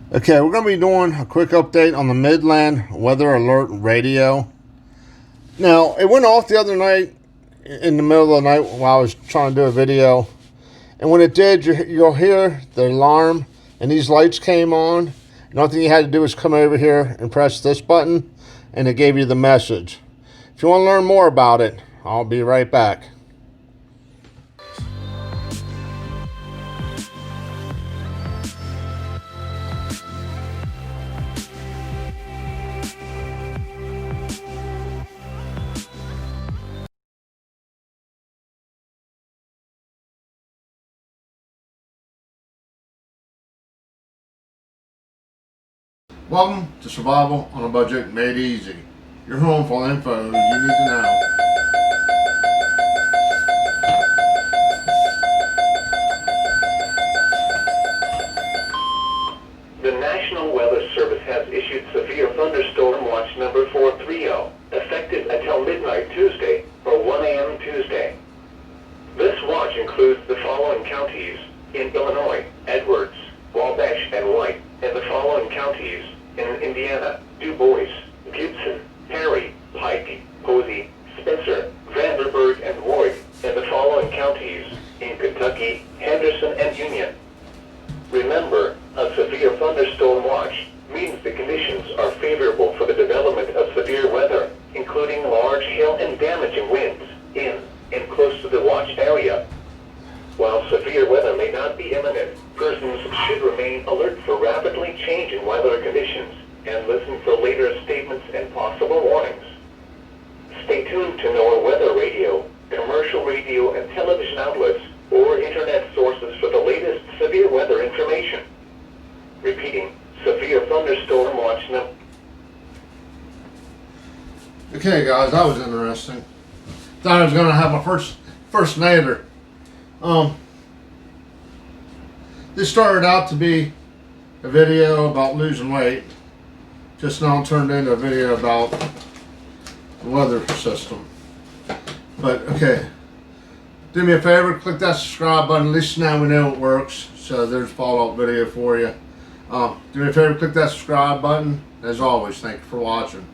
Okay, we're going to be doing a quick update on the Midland Weather Alert Radio. Now, it went off the other night in the middle of the night while I was trying to do a video. And when it did, you'll hear the alarm and these lights came on. And all thing you had to do was come over here and press this button and it gave you the message. If you want to learn more about it, I'll be right back. Welcome to Survival on a Budget Made Easy. Your home for info you need to know. The National Weather Service has issued severe thunderstorm watch number 430, effective until midnight Tuesday or 1 a.m. Tuesday. This watch includes the following counties in Illinois: Edwards, Wabash, and White, and the following counties in Indiana: Du Bois, Gibson, Perry, Pike, Posey, Spencer, Vanderburgh, and Ward, and the following counties in Kentucky: Henderson and Union. Remember, a severe thunderstorm watch means the conditions are favorable for the development of severe weather, including large hail and damaging winds in and close to the watch area. While severe weather may not be imminent, persons should remain alert for rapidly changing weather conditions and listen for later statements and possible warnings. Stay tuned to NOAA Weather Radio, commercial radio and television outlets, or internet sources for the latest severe weather information. Repeating, severe thunderstorm watch number. Okay guys, that was interesting. Thought I was gonna have my first nader. This started out to be a video about losing weight. Just now turned into a video about the weather system. But okay, do me a favor, click that subscribe button. At least now we know it works. So there's a follow-up video for you. Do me a favor, click that subscribe button. As always, thank you for watching.